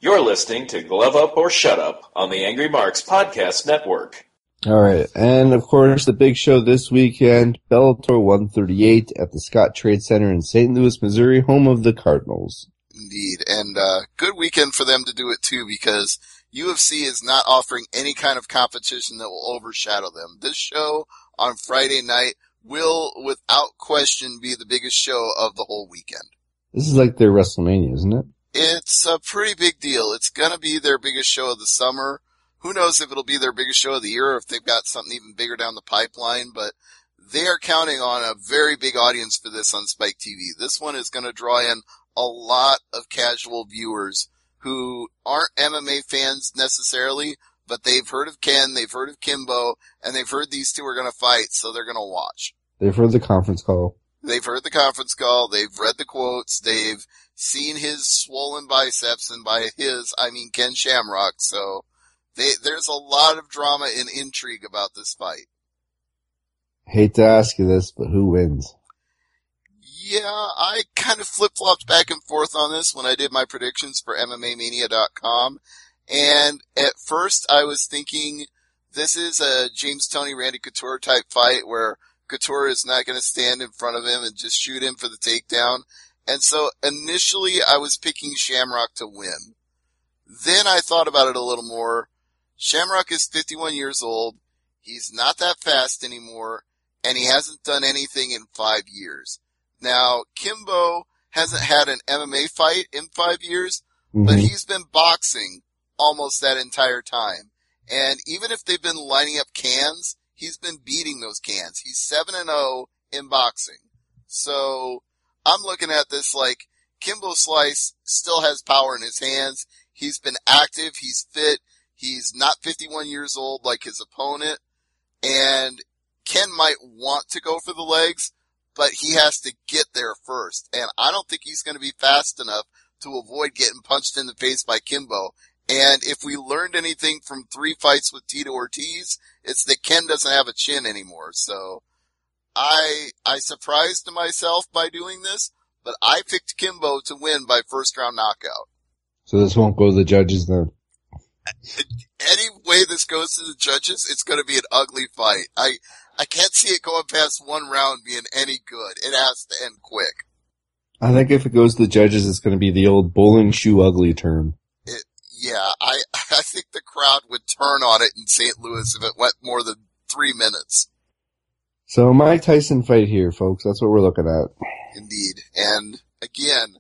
You're listening to Glove Up or Shut Up on the Angry Marks Podcast Network. All right, and of course, the big show this weekend, Bellator 138 at the Scott Trade Center in St. Louis, Missouri, home of the Cardinals. Indeed, and good weekend for them to do it too, because UFC is not offering any kind of competition that will overshadow them. This show on Friday night will, without question, be the biggest show of the whole weekend. This is like their WrestleMania, isn't it? It's a pretty big deal. It's gonna be their biggest show of the summer. Who knows if it'll be their biggest show of the year or if they've got something even bigger down the pipeline, but they are counting on a very big audience for this on Spike TV. This one is gonna draw in a lot of casual viewers who aren't MMA fans necessarily, but they've heard of Ken, they've heard of Kimbo, and they've heard these two are gonna fight, so they're gonna watch. They've heard the conference call. They've heard the conference call, they've read the quotes, they've seen his swollen biceps, and by his, I mean Ken Shamrock, so there's a lot of drama and intrigue about this fight. Hate to ask you this, but who wins? Yeah, I kind of flip-flopped back and forth on this when I did my predictions for MMAmania.com, and at first I was thinking this is a James Toney, Randy Couture type fight where Couture is not going to stand in front of him and just shoot him for the takedown. And so initially I was picking Shamrock to win. Then I thought about it a little more. Shamrock is 51 years old. He's not that fast anymore, and he hasn't done anything in 5 years. Now, Kimbo hasn't had an MMA fight in 5 years, but he's been boxing almost that entire time. And even if they've been lining up cans, he's been beating those cans. He's 7-0 in boxing. So I'm looking at this like Kimbo Slice still has power in his hands. He's been active. He's fit. He's not 51 years old like his opponent. And Ken might want to go for the legs, but he has to get there first. And I don't think he's going to be fast enough to avoid getting punched in the face by Kimbo. And if we learned anything from 3 fights with Tito Ortiz, it's that Ken doesn't have a chin anymore. So I surprised myself by doing this, but I picked Kimbo to win by first round knockout. So this won't go to the judges then? Any way this goes to the judges, it's going to be an ugly fight. I can't see it going past 1 round being any good. It has to end quick. I think if it goes to the judges, it's going to be the old bowling shoe ugly term. Yeah, I think the crowd would turn on it in St. Louis if it went more than 3 minutes. So Mike Tyson fight here, folks. That's what we're looking at. Indeed. And again,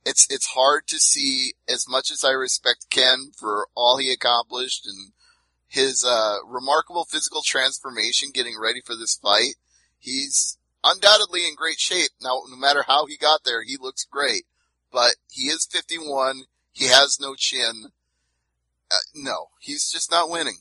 it's hard to see, as much as I respect Ken for all he accomplished and his remarkable physical transformation getting ready for this fight. He's undoubtedly in great shape. Now, no matter how he got there, he looks great. But he is 51. He has no chin. No, he's just not winning.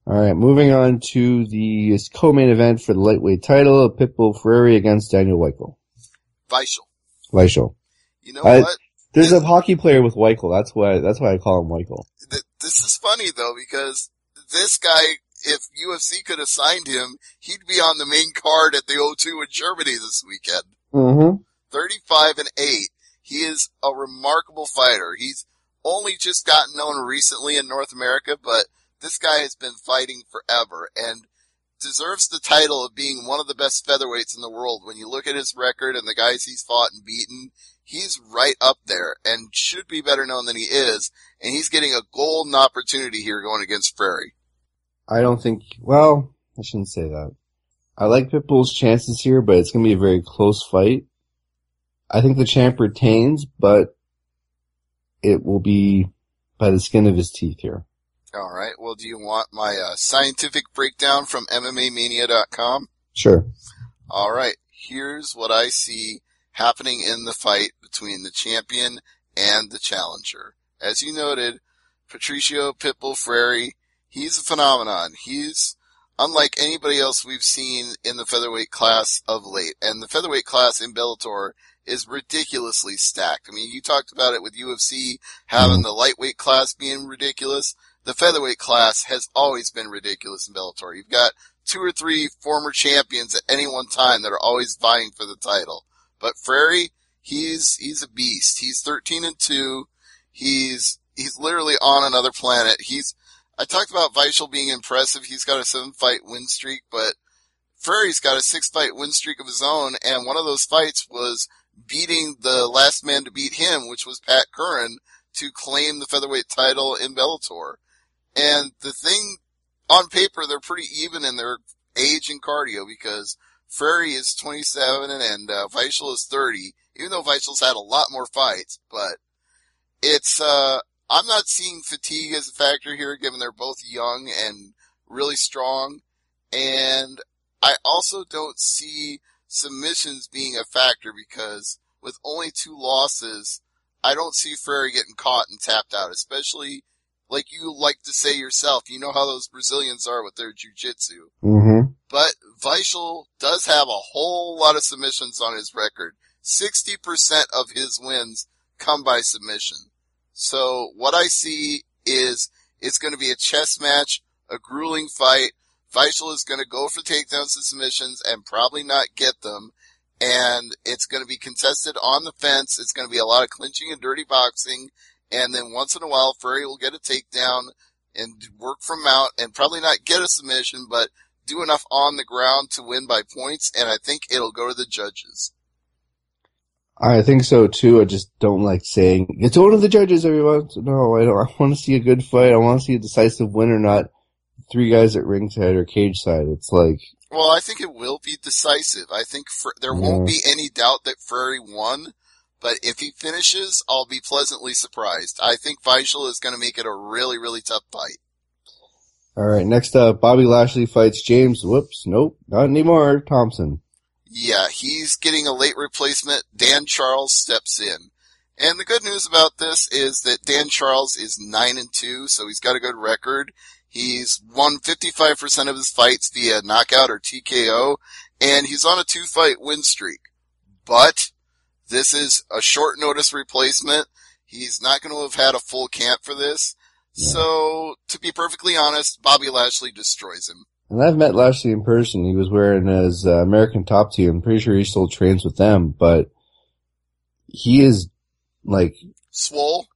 All right, moving on to the co-main event for the lightweight title, Pitbull Ferrari against Daniel Weichel. Weichel. You know what? There's a hockey player with Weichel. That's why I call him Weichel. This is funny though, because this guy, if UFC could have signed him, he'd be on the main card at the O2 in Germany this weekend. 35-8. He is a remarkable fighter. He's only just gotten known recently in North America, but this guy has been fighting forever and deserves the title of being one of the best featherweights in the world. When you look at his record and the guys he's fought and beaten, he's right up there and should be better known than he is. And he's getting a golden opportunity here going against Ferrari. I shouldn't say that. I like Pitbull's chances here, but it's going to be a very close fight. I think the champ retains, but it will be by the skin of his teeth here. All right. Well, do you want my scientific breakdown from MMAmania.com? Sure. All right. Here's what I see happening in the fight between the champion and the challenger. As you noted, Patricio Pitbull Freire, he's a phenomenon. He's unlike anybody else we've seen in the featherweight class of late. And the featherweight class in Bellator is ridiculously stacked. I mean, you talked about it with UFC having the lightweight class being ridiculous. The featherweight class has always been ridiculous in Bellator. You've got 2 or 3 former champions at any one time that are always vying for the title. But Freire, he's a beast. He's 13-2. He's literally on another planet. I talked about Weichel being impressive. He's got a 7-fight win streak, but Furry's got a 6-fight win streak of his own, and one of those fights was beating the last man to beat him, which was Pat Curran, to claim the featherweight title in Bellator. And the thing, on paper, they're pretty even in their age and cardio, because Furry is 27 and Weichel is 30, even though Weichel's had a lot more fights. But it's, I'm not seeing fatigue as a factor here, given they're both young and really strong. And I also don't see submissions being a factor, because with only 2 losses, I don't see Ferreira getting caught and tapped out, especially like you like to say yourself. You know how those Brazilians are with their jiu-jitsu. Mm-hmm. But Weichel does have a whole lot of submissions on his record. 60% of his wins come by submission. So what I see is it's going to be a chess match, a grueling fight. Weichel is going to go for takedowns and submissions and probably not get them. And it's going to be contested on the fence. It's going to be a lot of clinching and dirty boxing. And then once in a while, Furry will get a takedown and work from mount and probably not get a submission, but do enough on the ground to win by points. And I think it'll go to the judges. I think so too. I just don't like saying it's one of the judges, everyone. No, I don't. I want to see a good fight. I want to see a decisive winner, not 3 guys at ringside or cage side. It's like, well, I think it will be decisive. I think there won't be any doubt that Furry won, but if he finishes, I'll be pleasantly surprised. I think Weichel is going to make it a really, really tough fight. All right, next up, Bobby Lashley fights James. Whoops, nope, not anymore. Thompson. Yeah, he's getting a late replacement. Dan Charles steps in. And the good news about this is that Dan Charles is 9-2, so he's got a good record. He's won 55% of his fights via knockout or TKO, and he's on a 2-fight win streak. But this is a short notice replacement. He's not going to have had a full camp for this. Yeah. So, to be perfectly honest, Bobby Lashley destroys him. And I've met Lashley in person. He was wearing his American Top Team. I'm pretty sure he still trains with them, but he is like... swole?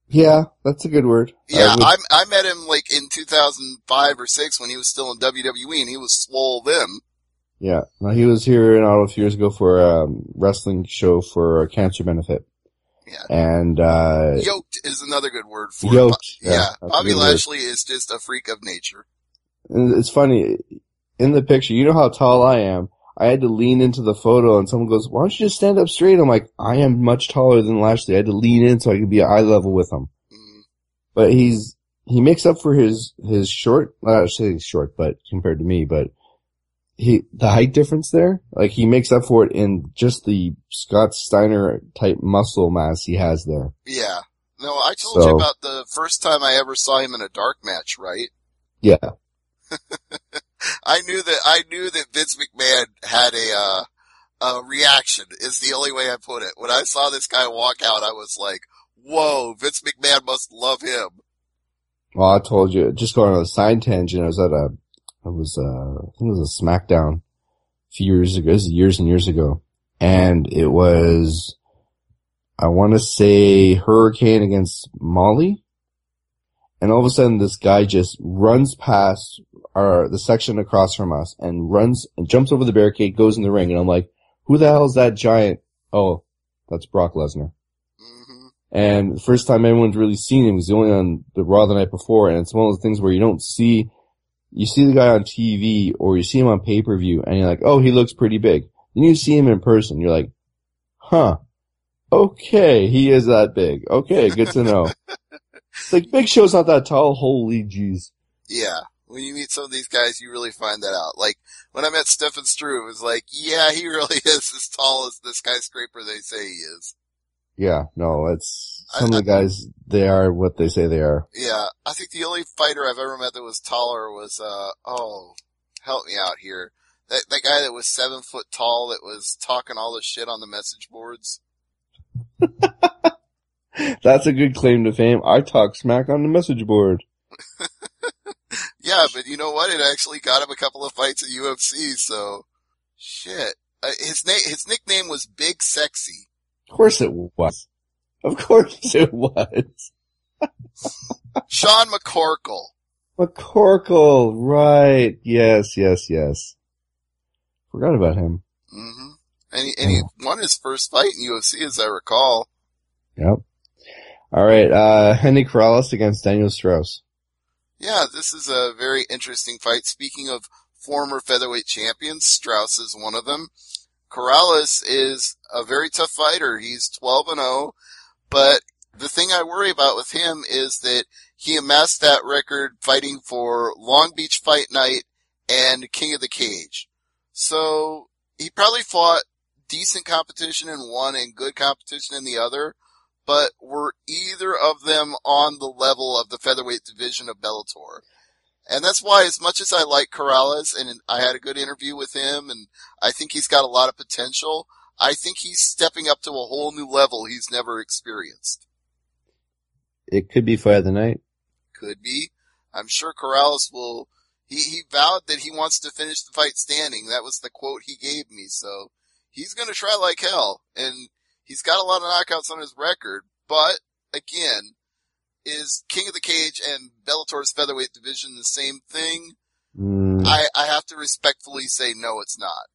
Yeah, that's a good word. Yeah, I met him like in 2005 or 6 when he was still in WWE, and he was swole then. Yeah, now he was here in Ottawa a few years ago for a wrestling show for a cancer benefit. Yeah. And, yoked is another good word for yoked. it. Yeah. Bobby Lashley is just a freak of nature. And it's funny, in the picture, you know how tall I am. I had to lean into the photo and someone goes, why don't you just stand up straight? I'm like, I am much taller than Lashley. I had to lean in so I could be at eye level with him. Mm. But he makes up for his short, I say he's short, but compared to me, but the height difference there, like he makes up for it in just the Scott Steiner type muscle mass he has there. Yeah. No, I told you about the first time I ever saw him in a dark match, right? Yeah. I knew that Vince McMahon had a reaction is the only way I put it. When I saw this guy walk out, I was like, whoa, Vince McMahon must love him. Well, I told you, just going on a side tangent, I was at I think it was a SmackDown a few years ago, this is years and years ago. And it was, I want to say Hurricane against Molly. And all of a sudden this guy just runs past the section across from us and runs and jumps over the barricade, goes in the ring. And I'm like, who the hell is that giant? Oh, that's Brock Lesnar. Mm-hmm. And the first time anyone's really seen him was only on the Raw the night before. And it's one of those things where you see the guy on TV or you see him on pay-per-view and you're like, oh, he looks pretty big. Then you see him in person. You're like, huh. Okay. He is that big. Okay. Good to know. It's like Big Show's not that tall. Holy jeez. Yeah. When you meet some of these guys, you really find that out. Like, when I met Stefan Struve, it was like, yeah, he really is as tall as the skyscraper they say he is. Yeah, no, it's, some of the guys, they are what they say they are. Yeah, I think the only fighter I've ever met that was taller was, help me out here. That guy that was 7 foot tall that was talking all this shit on the message boards. That's a good claim to fame. I talk smack on the message board. Yeah, but you know what? It actually got him a couple of fights at UFC, so shit. His nickname was Big Sexy. Of course it was. Of course it was. Sean McCorkle. McCorkle, right. Yes. Forgot about him. Mm-hmm. And he won his first fight in UFC, as I recall. Yep. All right, Henry Corrales against Daniel Strauss. Yeah, this is a very interesting fight. Speaking of former featherweight champions, Strauss is one of them. Corrales is a very tough fighter. He's 12-0, but the thing I worry about with him is that he amassed that record fighting for Long Beach Fight Night and King of the Cage. So he probably fought decent competition in one and good competition in the other, but were either of them on the level of the featherweight division of Bellator? And that's why, as much as I like Corrales, and I had a good interview with him, and I think he's got a lot of potential, I think he's stepping up to a whole new level he's never experienced. It could be fight of the night. Could be. I'm sure Corrales will. He vowed that he wants to finish the fight standing. That was the quote he gave me. So he's going to try like hell. And he's got a lot of knockouts on his record. But, again, is King of the Cage and Bellator's featherweight division the same thing? I have to respectfully say no, it's not.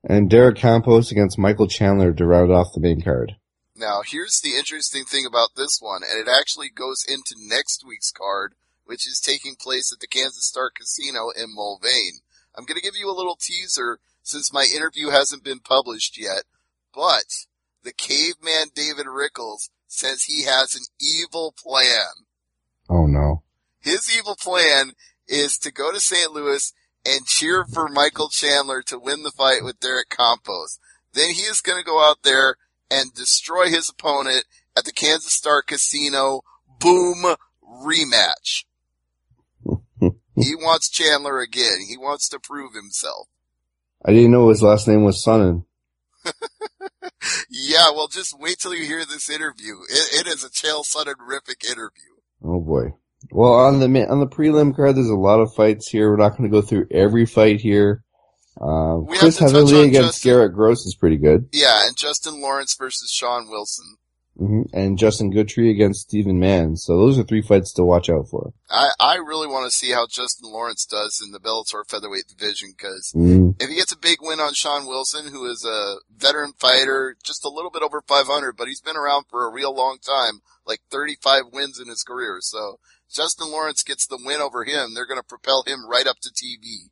And Derek Campos against Michael Chandler to round off the main card. Now, here's the interesting thing about this one, and it actually goes into next week's card, which is taking place at the Kansas Star Casino in Mulvane. I'm going to give you a little teaser since my interview hasn't been published yet, but the caveman David Rickles says he has an evil plan. Oh no. His evil plan is to go to St. Louis and cheer for Michael Chandler to win the fight with Derek Campos. Then he is going to go out there and destroy his opponent at the Kansas Star Casino. Boom, rematch. He wants Chandler again. He wants to prove himself. I didn't know his last name was Sonnen. Yeah, well, just wait till you hear this interview. It is a Chael Sonnen-rific interview. Oh boy. Well, on the prelim card, there's a lot of fights here. We're not going to go through every fight here. Chris Heatherly against Garrett Gross is pretty good. Yeah, and Justin Lawrence versus Sean Wilson. Mm-hmm. And Justin Guthrie against Stephen Mann. So those are 3 fights to watch out for. I really want to see how Justin Lawrence does in the Bellator featherweight division, because if he gets a big win on Sean Wilson, who is a veteran fighter, just a little bit over 500, but he's been around for a real long time, like 35 wins in his career. So Justin Lawrence gets the win over him. They're going to propel him right up to TV.